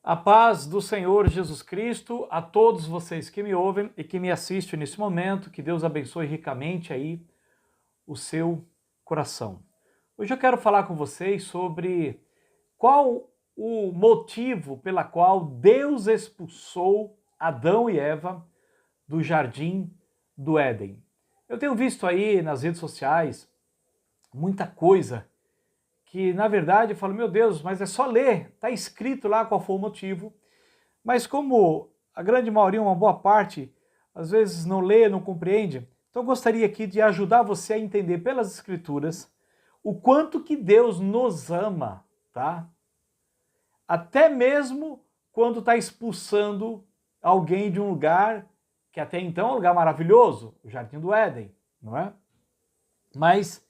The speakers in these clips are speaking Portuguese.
A paz do Senhor Jesus Cristo a todos vocês que me ouvem e que me assistem nesse momento, que Deus abençoe ricamente aí o seu coração. Hoje eu quero falar com vocês sobre qual o motivo pela qual Deus expulsou Adão e Eva do jardim do Éden. Eu tenho visto aí nas redes sociais muita coisa que, na verdade, eu falo, meu Deus, mas é só ler, está escrito lá qual foi o motivo. Mas como a grande maioria, uma boa parte, às vezes não lê, não compreende, então eu gostaria aqui de ajudar você a entender pelas escrituras o quanto que Deus nos ama, tá? Até mesmo quando está expulsando alguém de um lugar que até então é um lugar maravilhoso, o Jardim do Éden, não é? Mas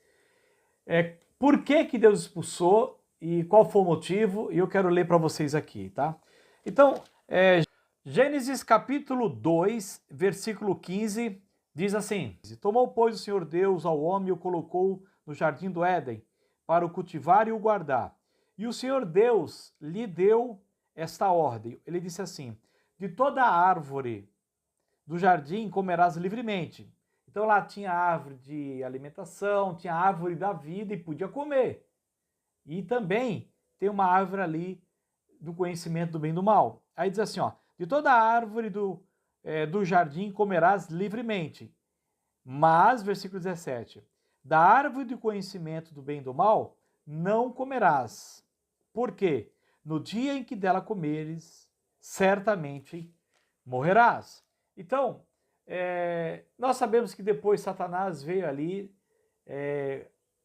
por que que Deus expulsou e qual foi o motivo? E eu quero ler para vocês aqui, tá? Então, Gênesis capítulo 2, versículo 15, diz assim: Tomou, pois, o Senhor Deus ao homem e o colocou no jardim do Éden, para o cultivar e o guardar. E o Senhor Deus lhe deu esta ordem. Ele disse assim: De toda árvore do jardim comerás livremente. Então lá tinha árvore de alimentação, tinha árvore da vida e podia comer. E também tem uma árvore ali do conhecimento do bem e do mal. Aí diz assim, ó, de toda árvore do jardim comerás livremente. Mas, versículo 17, da árvore do conhecimento do bem e do mal não comerás. Por quê? No dia em que dela comeres, certamente morrerás. Então, nós sabemos que depois Satanás veio ali,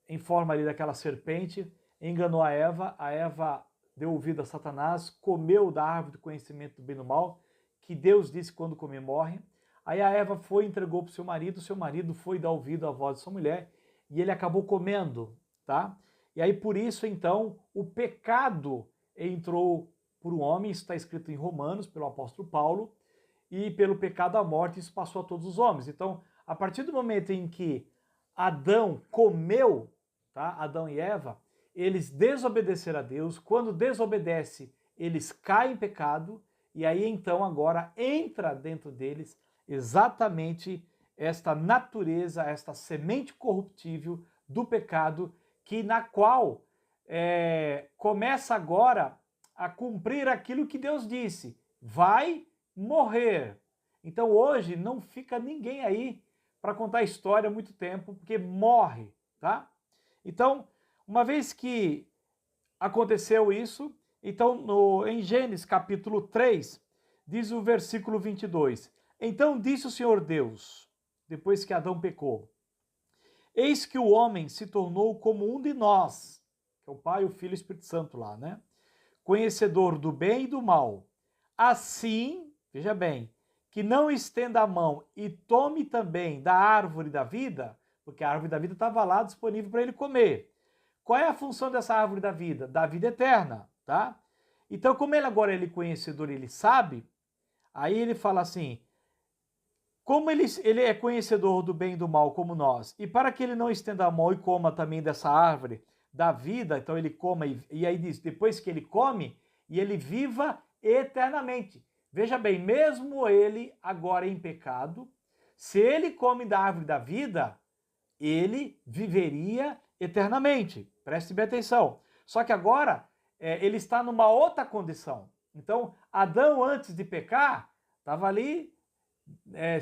em forma ali daquela serpente, enganou a Eva deu ouvido a Satanás, comeu da árvore do conhecimento do bem e do mal, que Deus disse que quando comer morre. Aí a Eva foi e entregou para o seu marido foi dar ouvido à voz de sua mulher, e ele acabou comendo, tá? E aí por isso então o pecado entrou por um homem, isso está escrito em Romanos, pelo apóstolo Paulo, e pelo pecado a morte isso passou a todos os homens. Então, a partir do momento em que Adão comeu, tá? Adão e Eva, eles desobedeceram a Deus. Quando desobedece, eles caem em pecado, e aí então agora entra dentro deles exatamente esta natureza, esta semente corruptível do pecado, que na qual começa agora a cumprir aquilo que Deus disse: vai morrer. Então hoje não fica ninguém aí para contar a história há muito tempo, porque morre, tá? Então, uma vez que aconteceu isso, então em Gênesis capítulo 3, diz o versículo 22, então disse o Senhor Deus, depois que Adão pecou, eis que o homem se tornou como um de nós, que é o Pai, o Filho e o Espírito Santo lá, né? Conhecedor do bem e do mal. Assim, veja bem, que não estenda a mão e tome também da árvore da vida, porque a árvore da vida estava lá disponível para ele comer. Qual é a função dessa árvore da vida? Da vida eterna, tá? Então, como ele agora é conhecedor, ele sabe, aí ele fala assim, como ele é conhecedor do bem e do mal como nós, e para que ele não estenda a mão e coma também dessa árvore da vida, então ele coma, e aí diz, depois que ele come, e ele viva eternamente. Veja bem, mesmo ele agora em pecado, se ele come da árvore da vida, ele viveria eternamente. Preste bem atenção. Só que agora ele está numa outra condição. Então, Adão, antes de pecar, estava ali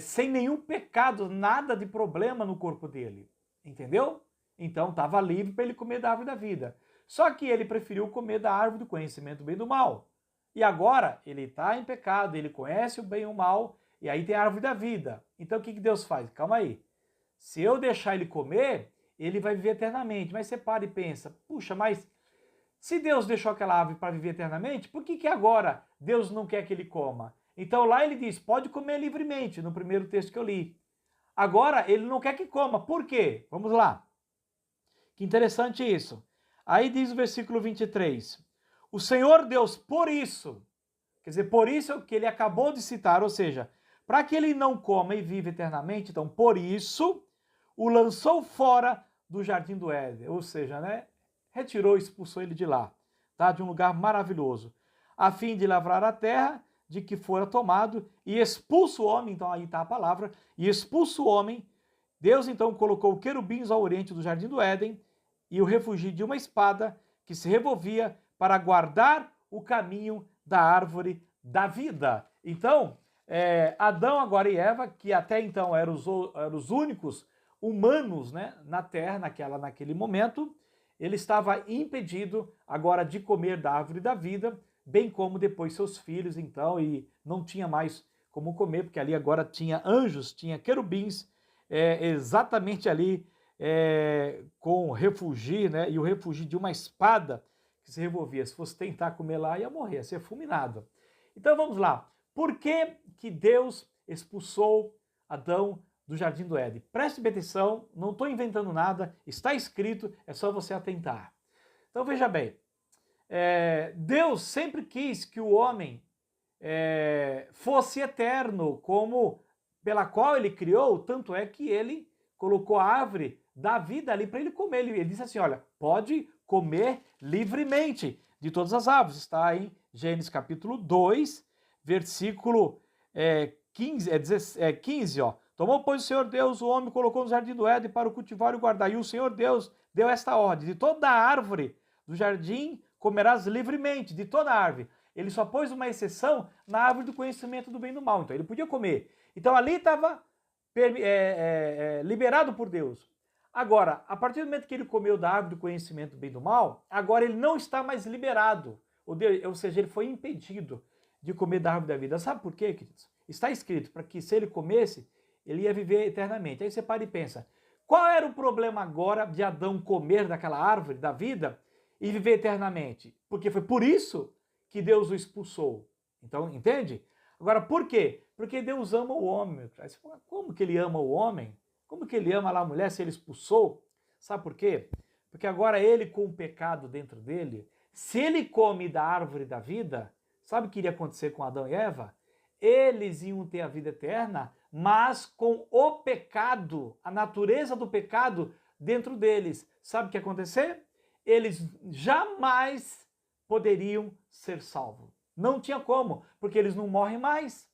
sem nenhum pecado, nada de problema no corpo dele. Entendeu? Então, estava livre para ele comer da árvore da vida. Só que ele preferiu comer da árvore do conhecimento do bem e do mal. E agora ele está em pecado, ele conhece o bem e o mal, e aí tem a árvore da vida. Então, o que Deus faz? Calma aí. Se eu deixar ele comer, ele vai viver eternamente. Mas você para e pensa, puxa, mas se Deus deixou aquela árvore para viver eternamente, por que agora Deus não quer que ele coma? Então lá ele diz, pode comer livremente, no primeiro texto que eu li. Agora ele não quer que coma. Por quê? Vamos lá. Que interessante isso. Aí diz o versículo 23. O Senhor Deus, por isso, quer dizer, por isso que ele acabou de citar, ou seja, para que ele não coma e viva eternamente, então por isso o lançou fora do jardim do Éden, ou seja, né, retirou, expulsou ele de lá, tá? De um lugar maravilhoso. a fim de lavrar a terra de que fora tomado, e expulso o homem, então aí está a palavra, e expulso o homem. Deus então colocou querubins ao oriente do jardim do Éden, e o refugiu de uma espada que se revolvia para guardar o caminho da árvore da vida. Então, Adão agora e Eva, que até então eram os únicos humanos, né, na terra, naquele momento, ele estava impedido agora de comer da árvore da vida, bem como depois seus filhos, então, e não tinha mais como comer, porque ali agora tinha anjos, tinha querubins, exatamente ali com o refugir, né, e o refugir de uma espada que se revolvia. Se fosse tentar comer lá, ia morrer, ia ser fulminado. Então vamos lá. Por que que Deus expulsou Adão do Jardim do Éden? Preste bem atenção, não estou inventando nada, está escrito, é só você atentar. Então veja bem, Deus sempre quis que o homem fosse eterno, como pela qual ele criou, tanto é que ele colocou a árvore da vida ali para ele comer. Ele disse assim, olha, pode comer livremente de todas as árvores. Está em Gênesis capítulo 2, versículo 15, ó. Tomou, pois, o Senhor Deus o homem, colocou no jardim do Éden para o cultivar e o guardar. E o Senhor Deus deu esta ordem, de toda a árvore do jardim comerás livremente, de toda a árvore. Ele só pôs uma exceção na árvore do conhecimento do bem e do mal. Então ele podia comer. Então ali estava liberado por Deus. Agora, a partir do momento que ele comeu da árvore do conhecimento do bem e do mal, agora ele não está mais liberado. Ou seja, ele foi impedido de comer da árvore da vida. Sabe por quê, queridos? Está escrito para que se ele comesse, ele ia viver eternamente. Aí você para e pensa, qual era o problema agora de Adão comer daquela árvore da vida e viver eternamente? Porque foi por isso que Deus o expulsou. Então, entende? Agora, por quê? Porque Deus ama o homem. Aí você fala, como que ele ama o homem? Como que ele ama lá a mulher se ele expulsou? Sabe por quê? Porque agora ele, com o pecado dentro dele, se ele come da árvore da vida, sabe o que iria acontecer com Adão e Eva? Eles iam ter a vida eterna, mas com o pecado, a natureza do pecado dentro deles. Sabe o que ia acontecer? Eles jamais poderiam ser salvos. Não tinha como, porque eles não morrem mais.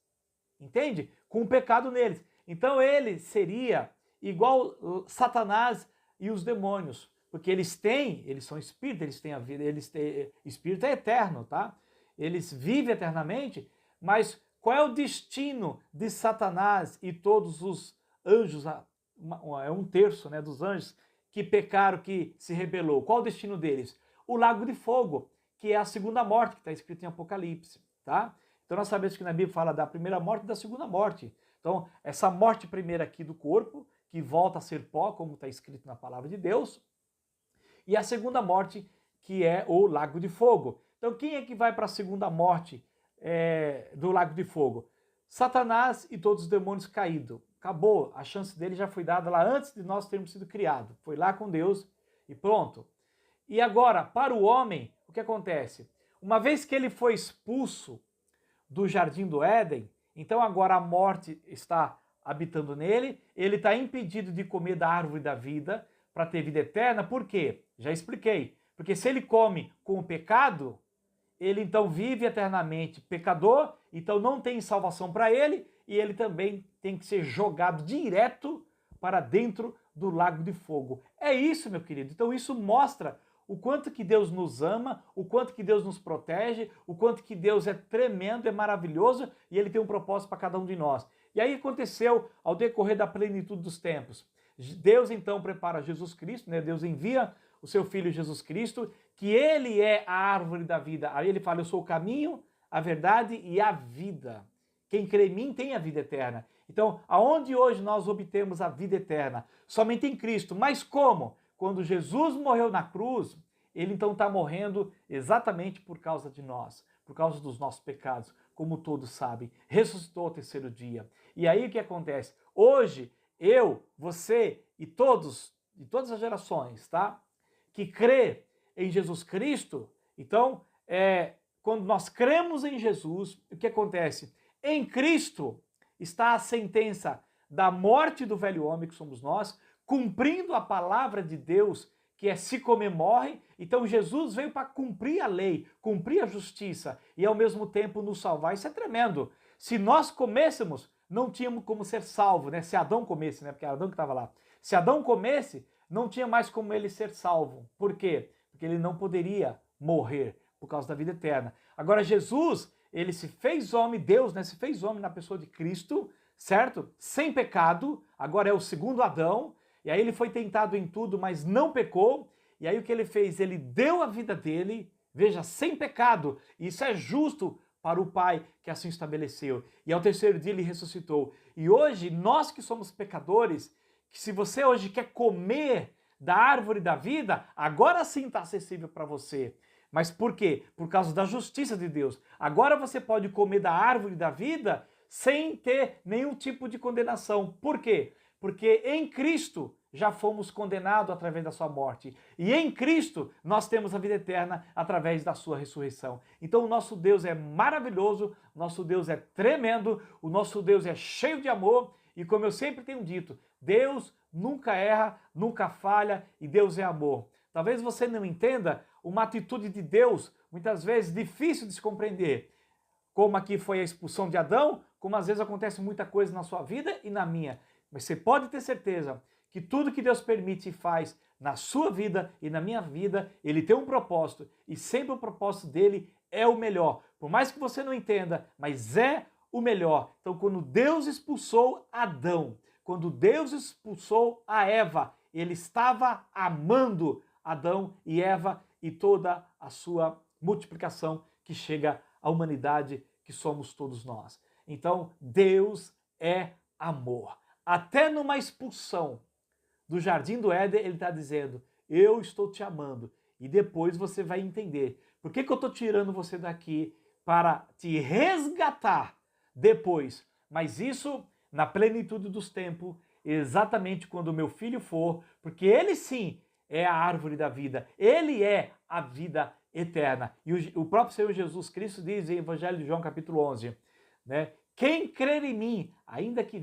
Entende? Com o pecado neles. Então ele seria igual Satanás e os demônios, porque eles são espíritos, eles têm a vida, espírito é eterno, tá? Eles vivem eternamente, mas qual é o destino de Satanás e todos os anjos, um terço, né, dos anjos que pecaram, que se rebelou? Qual o destino deles? O lago de fogo, que é a segunda morte, que está escrito em Apocalipse, tá? Então nós sabemos que na Bíblia fala da primeira morte e da segunda morte. Então, essa morte primeira aqui do corpo, que volta a ser pó, como está escrito na palavra de Deus, e a segunda morte, que é o lago de fogo. Então, quem é que vai para a segunda morte do lago de fogo? Satanás e todos os demônios caídos. Acabou, a chance dele já foi dada lá antes de nós termos sido criados. Foi lá com Deus e pronto. E agora, para o homem, o que acontece? Uma vez que ele foi expulso do jardim do Éden, então agora a morte está habitando nele, ele está impedido de comer da árvore da vida para ter vida eterna. Por quê? Já expliquei. Porque se ele come com o pecado, ele então vive eternamente pecador, então não tem salvação para ele, e ele também tem que ser jogado direto para dentro do lago de fogo. É isso, meu querido. Então isso mostra o quanto que Deus nos ama, o quanto que Deus nos protege, o quanto que Deus é tremendo, é maravilhoso e ele tem um propósito para cada um de nós. E aí aconteceu ao decorrer da plenitude dos tempos. Deus então prepara Jesus Cristo, né? Deus envia o seu Filho Jesus Cristo, que ele é a árvore da vida. Aí ele fala, eu sou o caminho, a verdade e a vida. Quem crê em mim tem a vida eterna. Então, aonde hoje nós obtemos a vida eterna? Somente em Cristo. Mas como? Quando Jesus morreu na cruz, ele então está morrendo exatamente por causa de nós, por causa dos nossos pecados, como todos sabem. Ressuscitou ao terceiro dia. E aí o que acontece? Hoje, eu, você e todos, de todas as gerações, tá? Que crê em Jesus Cristo, então, quando nós cremos em Jesus, o que acontece? Em Cristo está a sentença da morte do velho homem, que somos nós, cumprindo a palavra de Deus, que é se comer, morre. Então Jesus veio para cumprir a lei, cumprir a justiça e ao mesmo tempo nos salvar. Isso é tremendo. Se nós comêssemos, não tínhamos como ser salvo, né? Se Adão comesse, né? Porque era Adão que estava lá. Se Adão comesse, não tinha mais como ele ser salvo. Por quê? Porque ele não poderia morrer por causa da vida eterna. Agora Jesus, ele se fez homem, Deus, né? Se fez homem na pessoa de Cristo, certo? Sem pecado, agora é o segundo Adão, e aí ele foi tentado em tudo, mas não pecou, e aí o que ele fez? Ele deu a vida dele, veja, sem pecado, e isso é justo para o Pai que assim estabeleceu. E ao terceiro dia ele ressuscitou. E hoje, nós que somos pecadores, que se você hoje quer comer da árvore da vida, agora sim está acessível para você. Mas por quê? Por causa da justiça de Deus. Agora você pode comer da árvore da vida sem ter nenhum tipo de condenação. Por quê? Porque em Cristo já fomos condenados através da sua morte. E em Cristo nós temos a vida eterna através da sua ressurreição. Então o nosso Deus é maravilhoso, nosso Deus é tremendo, o nosso Deus é cheio de amor. E como eu sempre tenho dito, Deus nunca erra, nunca falha e Deus é amor. Talvez você não entenda uma atitude de Deus, muitas vezes difícil de se compreender. Como aqui foi a expulsão de Adão, como às vezes acontece muita coisa na sua vida e na minha. Mas você pode ter certeza que tudo que Deus permite e faz na sua vida e na minha vida, Ele tem um propósito. E sempre o propósito dele é o melhor. Por mais que você não entenda, mas é o melhor. Então quando Deus expulsou Adão, quando Deus expulsou a Eva, Ele estava amando Adão e Eva e toda a sua multiplicação que chega à humanidade que somos todos nós. Então, Deus é amor. Até numa expulsão do Jardim do Éden, ele está dizendo, eu estou te amando. E depois você vai entender. Por que eu estou tirando você daqui? Para te resgatar depois. Mas isso na plenitude dos tempos, exatamente quando o meu filho for, porque ele sim é a árvore da vida. Ele é a vida eterna. E o próprio Senhor Jesus Cristo diz em Evangelho de João capítulo 11, né? Quem crer em mim, ainda que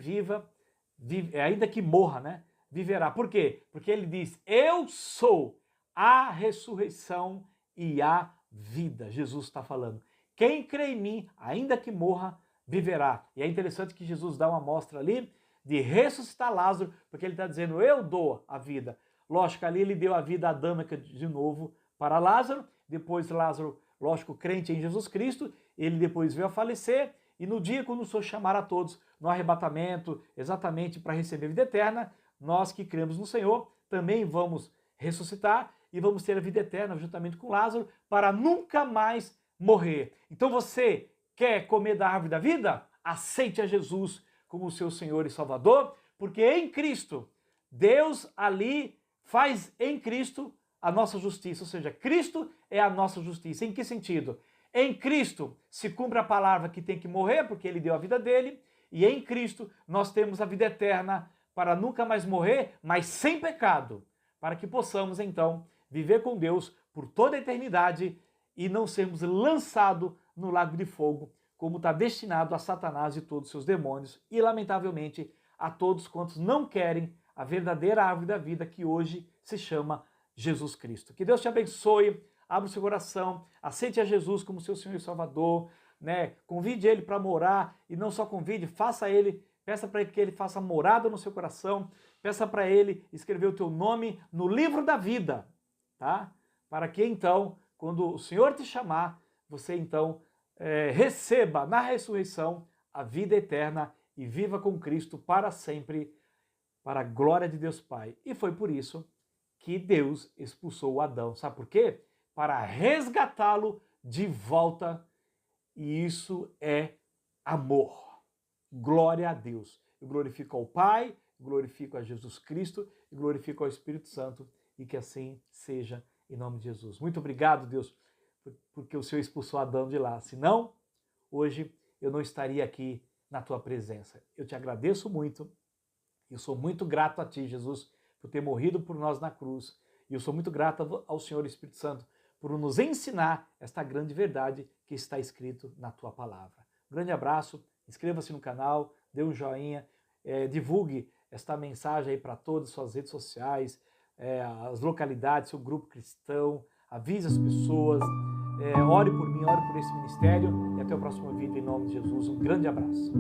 ainda que morra, né? Viverá. Por quê? Porque ele diz, eu sou a ressurreição e a vida. Jesus está falando. Quem crê em mim, ainda que morra, viverá. E é interessante que Jesus dá uma amostra ali de ressuscitar Lázaro, porque ele está dizendo, eu dou a vida. Lógico, ali ele deu a vida adâmica de novo para Lázaro, depois Lázaro, lógico, crente em Jesus Cristo, ele depois veio a falecer, e no dia quando o Senhor chamar a todos no arrebatamento, exatamente para receber a vida eterna, nós que cremos no Senhor também vamos ressuscitar e vamos ter a vida eterna juntamente com Lázaro para nunca mais morrer. Então você quer comer da árvore da vida? Aceite a Jesus como o seu Senhor e Salvador, porque em Cristo, Deus ali faz em Cristo a nossa justiça, ou seja, Cristo é a nossa justiça. Em que sentido? Em Cristo se cumpre a palavra que tem que morrer, porque ele deu a vida dele, e em Cristo nós temos a vida eterna para nunca mais morrer, mas sem pecado, para que possamos então viver com Deus por toda a eternidade e não sermos lançados no lago de fogo, como está destinado a Satanás e todos os seus demônios, e lamentavelmente a todos quantos não querem a verdadeira árvore da vida que hoje se chama Jesus Cristo. Que Deus te abençoe, abra o seu coração, aceite a Jesus como seu Senhor e Salvador, né? Convide ele para morar e não só convide, faça ele, peça para ele que ele faça morada no seu coração, peça para ele escrever o teu nome no livro da vida, tá? Para que então, quando o Senhor te chamar, você então receba na ressurreição a vida eterna e viva com Cristo para sempre, para a glória de Deus Pai. E foi por isso que Deus expulsou Adão. Sabe por quê? Para resgatá-lo de volta. E isso é amor. Glória a Deus. Eu glorifico ao Pai, glorifico a Jesus Cristo e glorifico ao Espírito Santo. E que assim seja em nome de Jesus. Muito obrigado, Deus, porque o Senhor expulsou Adão de lá. Senão, hoje eu não estaria aqui na tua presença. Eu te agradeço muito. Eu sou muito grato a ti, Jesus, por ter morrido por nós na cruz. E eu sou muito grato ao Senhor Espírito Santo por nos ensinar esta grande verdade que está escrito na tua palavra. Um grande abraço, inscreva-se no canal, dê um joinha, divulgue esta mensagem aí para todas as suas redes sociais, as localidades, seu grupo cristão, avise as pessoas, ore por mim, ore por esse ministério e até o próximo vídeo em nome de Jesus. Um grande abraço.